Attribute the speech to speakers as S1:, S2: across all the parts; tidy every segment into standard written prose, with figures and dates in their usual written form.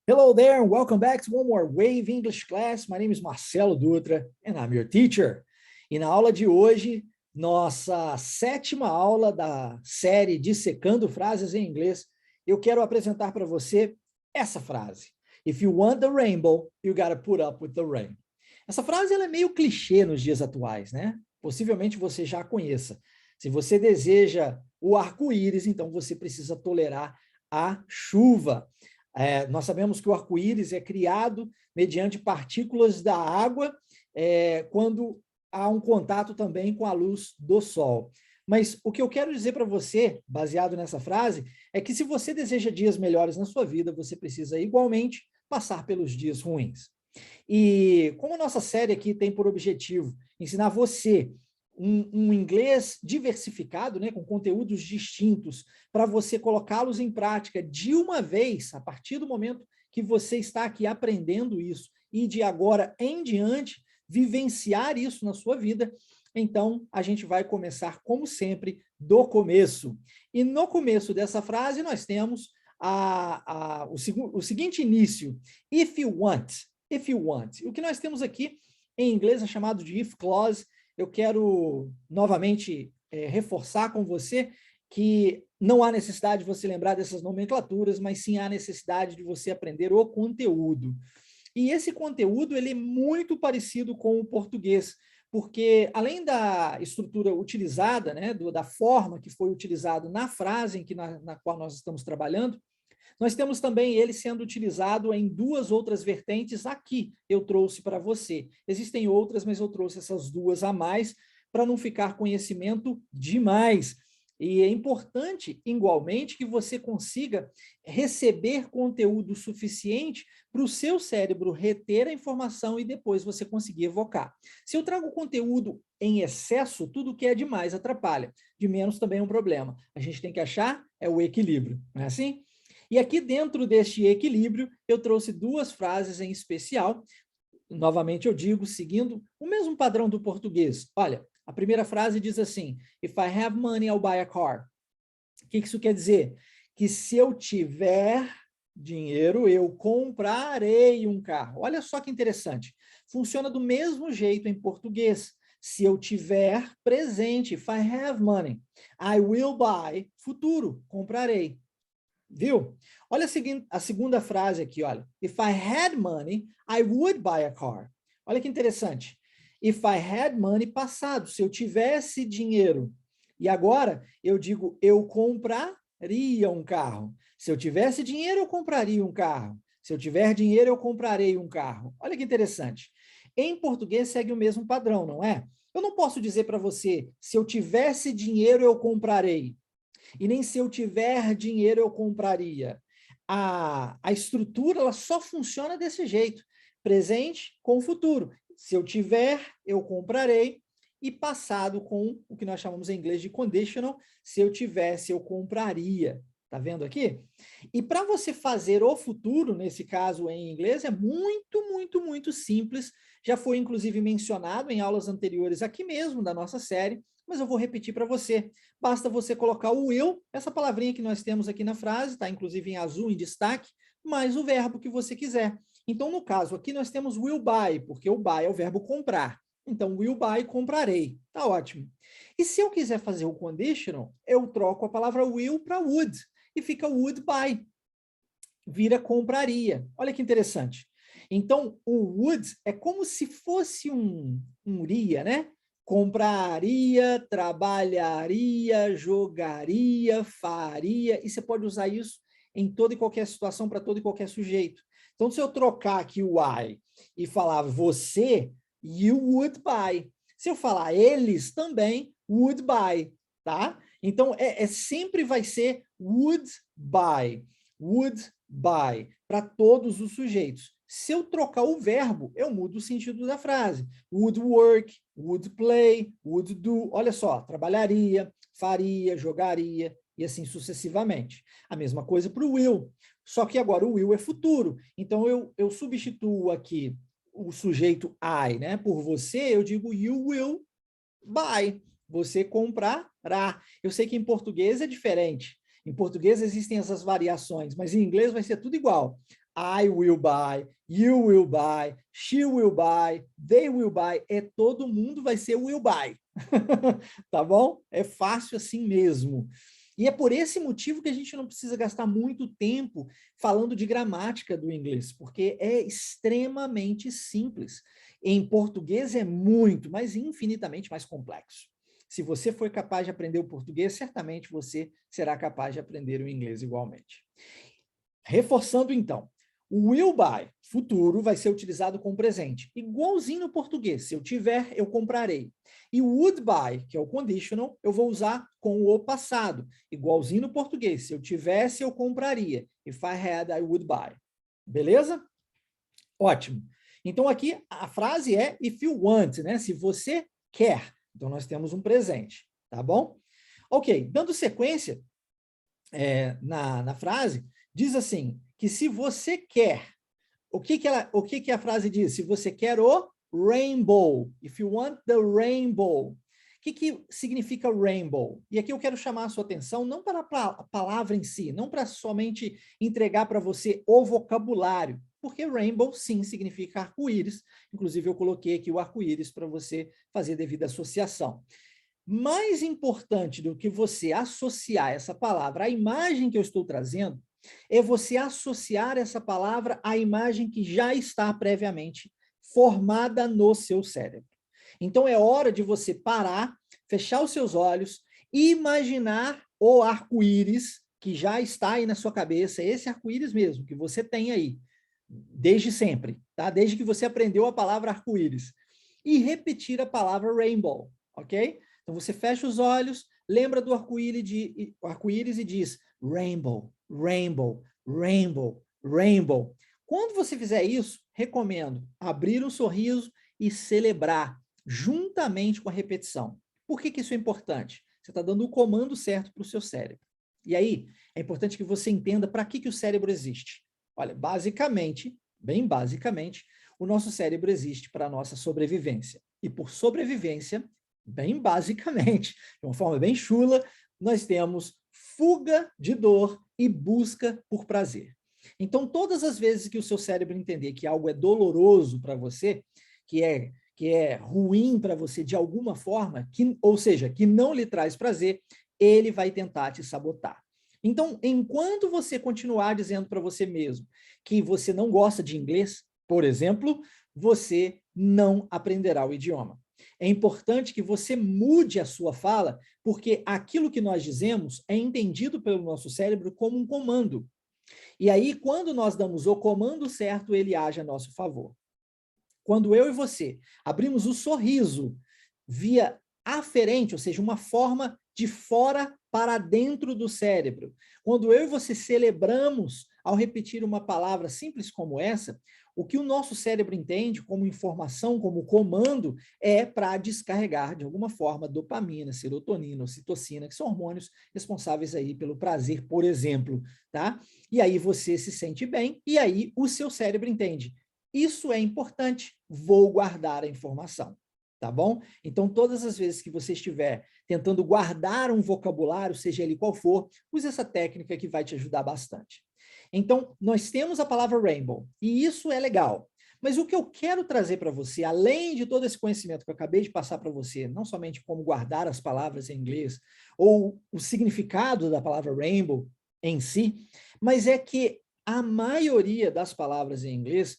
S1: Hello there, and welcome back to one more Wave English class. My name is Marcelo Dutra, and I'm your teacher. E na aula de hoje, nossa sétima aula da série Dissecando Frases em Inglês, eu quero apresentar para você essa frase. If you want the rainbow, you gotta put up with the rain. Essa frase ela é meio clichê nos dias atuais, né? Possivelmente você já a conheça. Se você deseja o arco-íris, então você precisa tolerar a chuva. Nós sabemos que o arco-íris é criado mediante partículas da água quando há um contato também com a luz do sol. Mas o que eu quero dizer para você, baseado nessa frase, é que se você deseja dias melhores na sua vida, você precisa igualmente passar pelos dias ruins. E como a nossa série aqui tem por objetivo ensinar você um inglês diversificado, né, com conteúdos distintos, para você colocá-los em prática de uma vez, a partir do momento que você está aqui aprendendo isso, e de agora em diante, vivenciar isso na sua vida, então a gente vai começar, como sempre, do começo. E no começo dessa frase nós temos o seguinte início, if you want. If you want. O que nós temos aqui em inglês é chamado de if clause. Eu quero novamente reforçar com você que não há necessidade de você lembrar dessas nomenclaturas, mas sim há necessidade de você aprender o conteúdo. E esse conteúdo ele é muito parecido com o português, porque além da estrutura utilizada, né, da forma que foi utilizado na frase na qual nós estamos trabalhando, nós temos também ele sendo utilizado em duas outras vertentes aqui, eu trouxe para você. Existem outras, mas eu trouxe essas duas a mais, para não ficar conhecimento demais. E é importante, igualmente, que você consiga receber conteúdo suficiente para o seu cérebro reter a informação e depois você conseguir evocar. Se eu trago conteúdo em excesso, tudo que é demais atrapalha. De menos também é um problema. A gente tem que achar o equilíbrio, não é assim? E aqui dentro deste equilíbrio, eu trouxe duas frases em especial. Novamente eu digo, seguindo o mesmo padrão do português. Olha, a primeira frase diz assim, if I have money, I'll buy a car. O que isso quer dizer? Que se eu tiver dinheiro, eu comprarei um carro. Olha só que interessante. Funciona do mesmo jeito em português. Se eu tiver presente, if I have money, I will buy, futuro, comprarei. Viu? Olha a segunda frase aqui, olha. If I had money, I would buy a car. Olha que interessante. If I had money, passado. Se eu tivesse dinheiro. E agora, eu digo, eu compraria um carro. Se eu tivesse dinheiro, eu compraria um carro. Se eu tiver dinheiro, eu comprarei um carro. Olha que interessante. Em português, segue o mesmo padrão, não é? Eu não posso dizer para você, se eu tivesse dinheiro, eu comprarei. E nem se eu tiver dinheiro eu compraria. A estrutura ela só funciona desse jeito, presente com o futuro. Se eu tiver, eu comprarei, e passado com o que nós chamamos em inglês de conditional, se eu tivesse, eu compraria. Tá vendo aqui? E para você fazer o futuro, nesse caso em inglês, é muito simples. Já foi inclusive mencionado em aulas anteriores aqui mesmo da nossa série, mas eu vou repetir para você. Basta você colocar o will, essa palavrinha que nós temos aqui na frase, está inclusive em azul, em destaque, mais o verbo que você quiser. Então, no caso, aqui nós temos will buy, porque o buy é o verbo comprar. Então, will buy, comprarei. Tá ótimo. E se eu quiser fazer o conditional, eu troco a palavra will para would, e fica would buy. Vira compraria. Olha que interessante. Então, o would é como se fosse um iria, né? Compraria, trabalharia, jogaria, faria, e você pode usar isso em toda e qualquer situação, para todo e qualquer sujeito. Então, se eu trocar aqui o I e falar você, you would buy. Se eu falar eles também, would buy, tá? Então, sempre vai ser would buy, para todos os sujeitos. Se eu trocar o verbo, eu mudo o sentido da frase. Would work, would play, would do. Olha só, trabalharia, faria, jogaria, e assim sucessivamente. A mesma coisa para o will. Só que agora o will é futuro. Então, eu substituo aqui o sujeito I, né? Por você, eu digo you will buy. Você comprará. Eu sei que em português é diferente. Em português existem essas variações, mas em inglês vai ser tudo igual. I will buy, you will buy, she will buy, they will buy, todo mundo vai ser will buy, tá bom? É fácil assim mesmo. E é por esse motivo que a gente não precisa gastar muito tempo falando de gramática do inglês, porque é extremamente simples. Em português é muito, mas infinitamente mais complexo. Se você for capaz de aprender o português, certamente você será capaz de aprender o inglês igualmente. Reforçando então, o will buy, futuro, vai ser utilizado com presente, igualzinho no português. Se eu tiver, eu comprarei. E o would buy, que é o conditional, eu vou usar com o passado, igualzinho no português. Se eu tivesse, eu compraria. If I had, I would buy. Beleza? Ótimo. Então aqui a frase é if you want, né? Se você quer. Então nós temos um presente, tá bom? Ok, dando sequência na frase, diz assim, que se você quer, o que a frase diz? Se você quer o rainbow, if you want the rainbow. O que significa rainbow? E aqui eu quero chamar a sua atenção, não para a palavra em si, não para somente entregar para você o vocabulário, porque rainbow sim significa arco-íris, inclusive eu coloquei aqui o arco-íris para você fazer devida associação. Mais importante do que você associar essa palavra à imagem que eu estou trazendo, é você associar essa palavra à imagem que já está previamente formada no seu cérebro. Então, é hora de você parar, fechar os seus olhos e imaginar o arco-íris que já está aí na sua cabeça, esse arco-íris mesmo, que você tem aí, desde sempre, tá? Desde que você aprendeu a palavra arco-íris. E repetir a palavra rainbow, ok? Então, você fecha os olhos, lembra do arco-íris e diz rainbow, rainbow, rainbow, rainbow. Quando você fizer isso, recomendo abrir um sorriso e celebrar juntamente com a repetição. Por que isso é importante? Você está dando o comando certo para o seu cérebro. E aí, é importante que você entenda para que o cérebro existe. Olha, basicamente, bem basicamente, o nosso cérebro existe para a nossa sobrevivência. E por sobrevivência, bem basicamente, de uma forma bem chula, nós temos fuga de dor e busca por prazer. Então, todas as vezes que o seu cérebro entender que algo é doloroso para você, que é ruim para você de alguma forma, ou seja, que não lhe traz prazer, ele vai tentar te sabotar. Então, enquanto você continuar dizendo para você mesmo que você não gosta de inglês, por exemplo, você não aprenderá o idioma. É importante que você mude a sua fala, porque aquilo que nós dizemos é entendido pelo nosso cérebro como um comando. E aí, quando nós damos o comando certo, ele age a nosso favor. Quando eu e você abrimos o sorriso via aferente, ou seja, uma forma de fora para dentro do cérebro, quando eu e você celebramos ao repetir uma palavra simples como essa, o que o nosso cérebro entende como informação, como comando, é para descarregar, de alguma forma, dopamina, serotonina, ocitocina, que são hormônios responsáveis aí pelo prazer, por exemplo, tá? E aí você se sente bem, e aí o seu cérebro entende. Isso é importante, vou guardar a informação, tá bom? Então, todas as vezes que você estiver tentando guardar um vocabulário, seja ele qual for, use essa técnica que vai te ajudar bastante. Então, nós temos a palavra rainbow, e isso é legal. Mas o que eu quero trazer para você, além de todo esse conhecimento que eu acabei de passar para você, não somente como guardar as palavras em inglês, ou o significado da palavra rainbow em si, mas é que a maioria das palavras em inglês,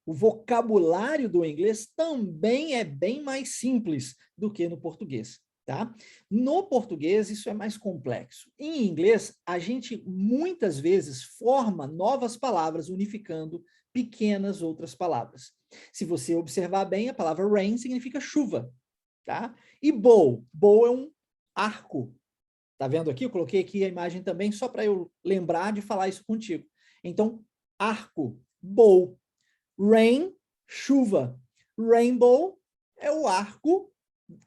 S1: o vocabulário do inglês também é bem mais simples do que no português. Tá? No português, isso é mais complexo. Em inglês, a gente muitas vezes forma novas palavras, unificando pequenas outras palavras. Se você observar bem, a palavra rain significa chuva. Tá? E bow é um arco. Tá vendo aqui? Eu coloquei aqui a imagem também só para eu lembrar de falar isso contigo. Então, arco, bow. Rain, chuva. Rainbow é o arco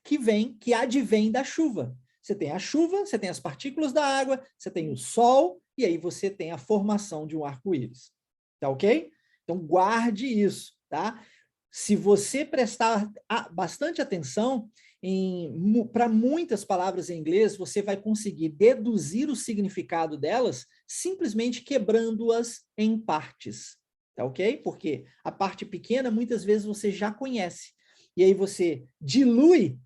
S1: que advém da chuva. Você tem a chuva, você tem as partículas da água, você tem o sol, e aí você tem a formação de um arco-íris. Tá ok? Então, guarde isso, tá? Se você prestar bastante atenção para muitas palavras em inglês, você vai conseguir deduzir o significado delas simplesmente quebrando-as em partes. tá ok? Porque a parte pequena, muitas vezes, você já conhece. E aí você dilui,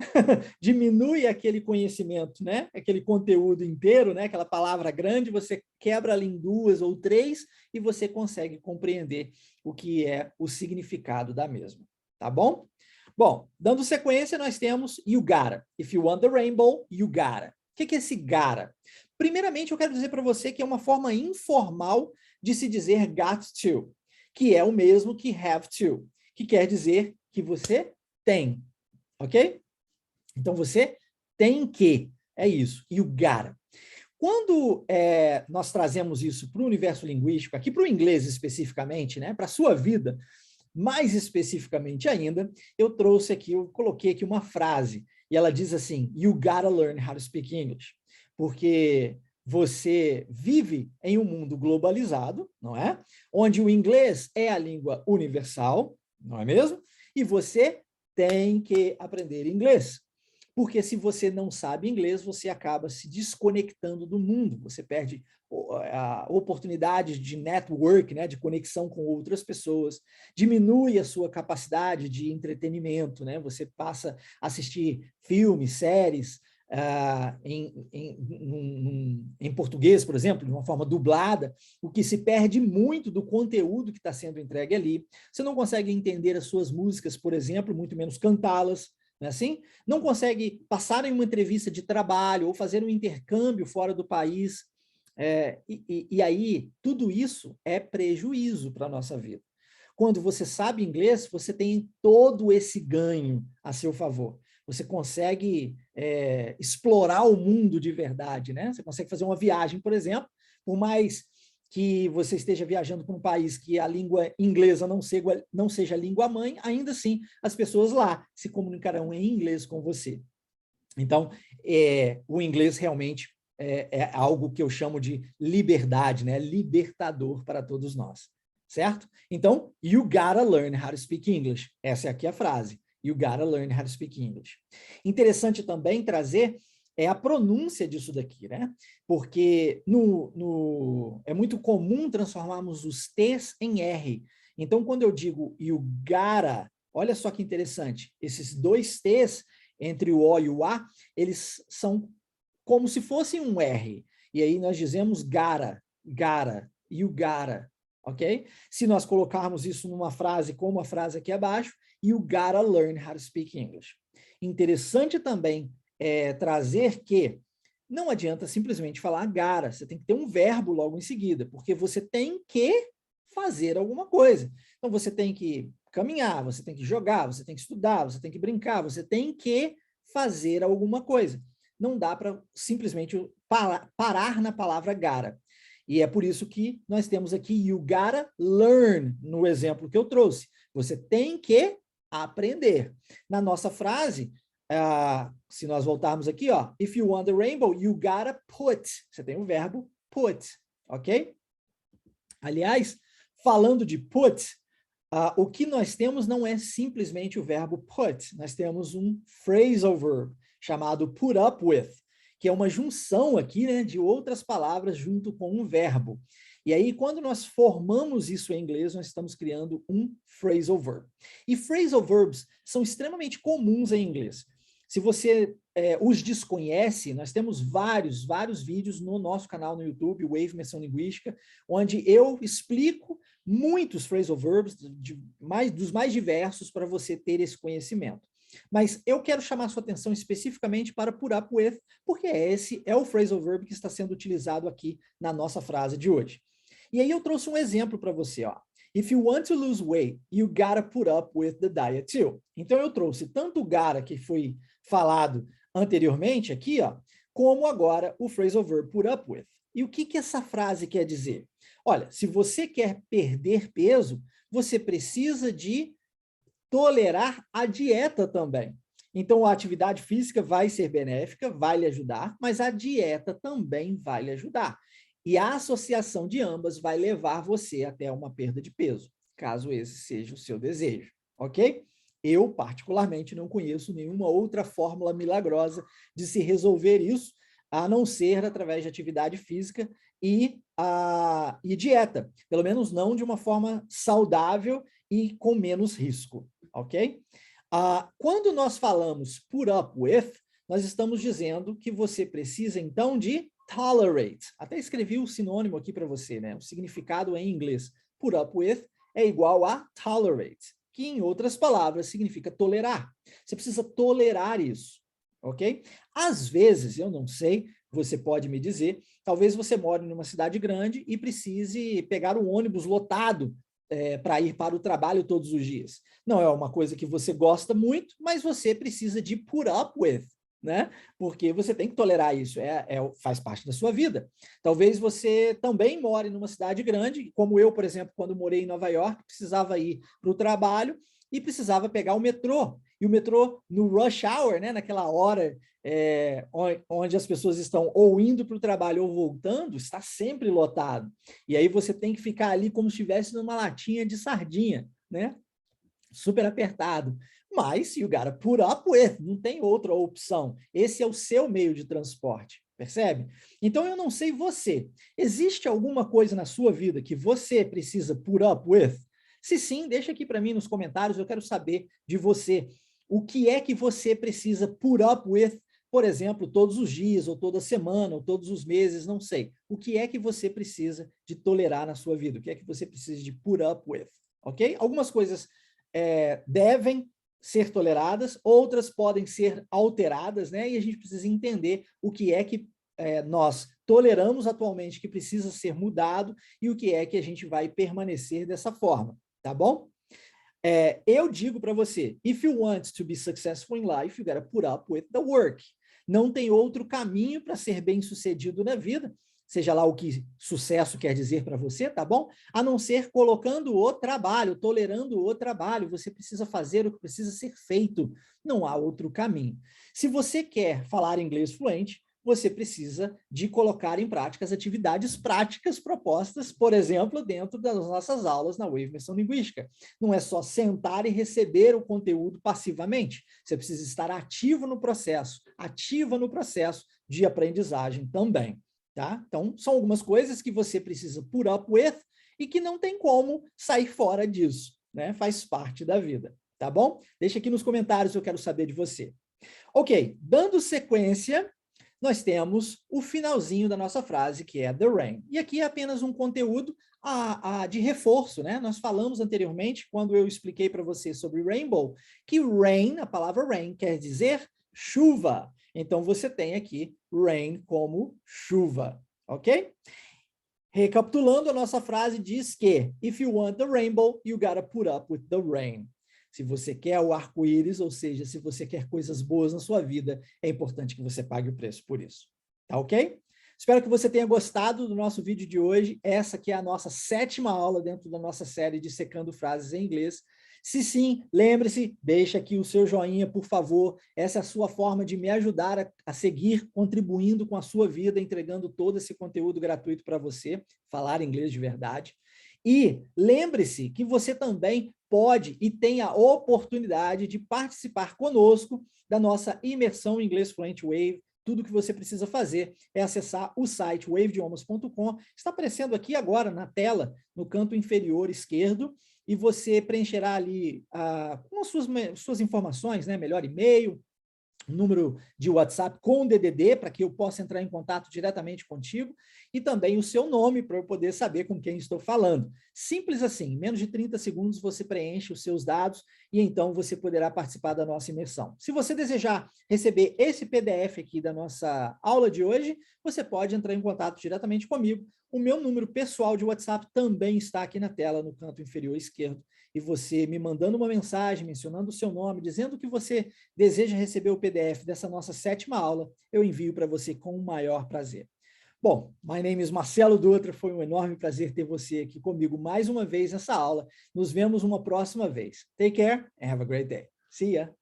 S1: diminui aquele conhecimento, né? Aquele conteúdo inteiro, né? Aquela palavra grande, você quebra ela em 2 ou 3 e você consegue compreender o que é o significado da mesma, tá bom? Bom, dando sequência, nós temos you gotta. If you want the rainbow, you gotta. O que é esse gotta? Primeiramente, eu quero dizer para você que é uma forma informal de se dizer got to, que é o mesmo que have to, que quer dizer que você tem, ok? Então, você tem que, é isso, you gotta. Quando nós trazemos isso para o universo linguístico, aqui para o inglês especificamente, né, para a sua vida, mais especificamente ainda, eu trouxe aqui, eu coloquei aqui uma frase, e ela diz assim, you gotta learn how to speak English, porque você vive em um mundo globalizado, não é? Onde o inglês é a língua universal, não é mesmo? E você tem que aprender inglês. Porque se você não sabe inglês, você acaba se desconectando do mundo, você perde oportunidades de network, né, de conexão com outras pessoas, diminui a sua capacidade de entretenimento, né, você passa a assistir filmes, séries, em português, por exemplo, de uma forma dublada, o que se perde muito do conteúdo que está sendo entregue ali. Você não consegue entender as suas músicas, por exemplo, muito menos cantá-las, não é assim? Não consegue passar em uma entrevista de trabalho ou fazer um intercâmbio fora do país. E aí, tudo isso é prejuízo para a nossa vida. Quando você sabe inglês, você tem todo esse ganho a seu favor. Você consegue explorar o mundo de verdade, né? Você consegue fazer uma viagem, por exemplo, por mais que você esteja viajando para um país que a língua inglesa não seja a língua mãe, ainda assim as pessoas lá se comunicarão em inglês com você. Então, o inglês realmente é algo que eu chamo de liberdade, né? Libertador para todos nós, certo? Então, you gotta learn how to speak English. Essa é aqui a frase. You gotta learn how to speak English. Interessante também trazer a pronúncia disso daqui, né? Porque é muito comum transformarmos os T's em R. Então, quando eu digo you gotta, olha só que interessante, esses 2 T's, entre o O e o A, eles são como se fossem um R. E aí nós dizemos gotta, you gotta, ok? Se nós colocarmos isso numa frase como a frase aqui abaixo, you gotta learn how to speak English. Interessante também trazer que não adianta simplesmente falar gotta, você tem que ter um verbo logo em seguida, porque você tem que fazer alguma coisa. Então, você tem que caminhar, você tem que jogar, você tem que estudar, você tem que brincar, você tem que fazer alguma coisa. Não dá para simplesmente parar na palavra gotta. E é por isso que nós temos aqui you gotta learn, no exemplo que eu trouxe. Você tem que aprender. Na nossa frase, se nós voltarmos aqui, ó, if you want the rainbow, you gotta put. Você tem o verbo put, ok? Aliás, falando de put, o que nós temos não é simplesmente o verbo put, nós temos um phrasal verb chamado put up with, que é uma junção aqui, né, de outras palavras junto com um verbo. E aí, quando nós formamos isso em inglês, nós estamos criando um phrasal verb. E phrasal verbs são extremamente comuns em inglês. Se você os desconhece, nós temos vários vídeos no nosso canal no YouTube, Wave Imersão Linguística, onde eu explico muitos phrasal verbs, dos mais diversos, para você ter esse conhecimento. Mas eu quero chamar sua atenção especificamente para put up with, porque esse é o phrasal verb que está sendo utilizado aqui na nossa frase de hoje. E aí eu trouxe um exemplo para você, ó. If you want to lose weight, you gotta put up with the diet too. Então eu trouxe tanto o gotta, que foi falado anteriormente aqui, ó, como agora o phrasal verb put up with. E o que essa frase quer dizer? Olha, se você quer perder peso, você precisa de tolerar a dieta também. Então, a atividade física vai ser benéfica, vai lhe ajudar, mas a dieta também vai lhe ajudar. E a associação de ambas vai levar você até uma perda de peso, caso esse seja o seu desejo, ok? Eu, particularmente, não conheço nenhuma outra fórmula milagrosa de se resolver isso, a não ser através de atividade física e dieta, pelo menos não de uma forma saudável e com menos risco, ok? Quando nós falamos put up with, nós estamos dizendo que você precisa, então, de tolerate. Até escrevi o sinônimo aqui para você, né? O significado em inglês. Put up with é igual a tolerate, que, em outras palavras, significa tolerar. Você precisa tolerar isso, ok? Às vezes, eu não sei, você pode me dizer, talvez você more numa cidade grande e precise pegar um ônibus lotado para ir para o trabalho todos os dias. Não é uma coisa que você gosta muito, mas você precisa de put up with, né? Porque você tem que tolerar isso, faz parte da sua vida. Talvez você também more numa cidade grande, como eu, por exemplo, quando morei em Nova York, precisava ir para o trabalho e precisava pegar o metrô. E o metrô, no rush hour, né, naquela hora onde as pessoas estão ou indo para o trabalho ou voltando, está sempre lotado. E aí você tem que ficar ali como se estivesse numa latinha de sardinha, né? Super apertado. Mas you gotta put up with, não tem outra opção. Esse é o seu meio de transporte, percebe? Então eu não sei você. Existe alguma coisa na sua vida que você precisa put up with? Se sim, deixa aqui para mim nos comentários, eu quero saber de você. O que é que você precisa put up with, por exemplo, todos os dias, ou toda semana, ou todos os meses, não sei. O que é que você precisa de tolerar na sua vida? O que é que você precisa de put up with? Ok? Algumas coisas devem ser toleradas, outras podem ser alteradas, né? E a gente precisa entender o que é que nós toleramos atualmente que precisa ser mudado e o que é que a gente vai permanecer dessa forma, tá bom? Eu digo para você, if you want to be successful in life, you gotta put up with the work. Não tem outro caminho para ser bem-sucedido na vida, seja lá o que sucesso quer dizer para você, tá bom? A não ser colocando o trabalho, tolerando o trabalho. Você precisa fazer o que precisa ser feito. Não há outro caminho. Se você quer falar inglês fluente, você precisa de colocar em prática as atividades práticas propostas, por exemplo, dentro das nossas aulas na Wave Imersão Linguística. Não é só sentar e receber o conteúdo passivamente. Você precisa estar ativo no processo, ativa no processo de aprendizagem também. Tá? Então, são algumas coisas que você precisa put up with e que não tem como sair fora disso, né? Faz parte da vida, tá bom? Deixa aqui nos comentários, eu quero saber de você. Ok, dando sequência, nós temos o finalzinho da nossa frase, que é the rain. E aqui é apenas um conteúdo de reforço, né? Nós falamos anteriormente, quando eu expliquei para você sobre rainbow, que rain, a palavra rain, quer dizer chuva. Então, você tem aqui rain como chuva, ok? Recapitulando, a nossa frase diz que if you want the rainbow, you gotta put up with the rain. Se você quer o arco-íris, ou seja, se você quer coisas boas na sua vida, é importante que você pague o preço por isso, tá ok? Espero que você tenha gostado do nosso vídeo de hoje. Essa aqui é a nossa 7ª aula dentro da nossa série de Secando Frases em Inglês. Se sim, lembre-se, deixa aqui o seu joinha, por favor. Essa é a sua forma de me ajudar a seguir contribuindo com a sua vida, entregando todo esse conteúdo gratuito para você, falar inglês de verdade. E lembre-se que você também pode e tem a oportunidade de participar conosco da nossa imersão em inglês Fluent Wave. Tudo que você precisa fazer é acessar o site waveidiomas.com. Está aparecendo aqui agora na tela, no canto inferior esquerdo, e você preencherá ali com as suas informações, né? Melhor e-mail, número de WhatsApp com DDD, para que eu possa entrar em contato diretamente contigo, e também o seu nome, para eu poder saber com quem estou falando. Simples assim, em menos de 30 segundos você preenche os seus dados, e então você poderá participar da nossa imersão. Se você desejar receber esse PDF aqui da nossa aula de hoje, você pode entrar em contato diretamente comigo. O meu número pessoal de WhatsApp também está aqui na tela, no canto inferior esquerdo, e você me mandando uma mensagem, mencionando o seu nome, dizendo que você deseja receber o PDF dessa nossa 7ª aula, eu envio para você com o maior prazer. Bom, my name is Marcelo Dutra, foi um enorme prazer ter você aqui comigo mais uma vez nessa aula. Nos vemos uma próxima vez. Take care and have a great day. See ya!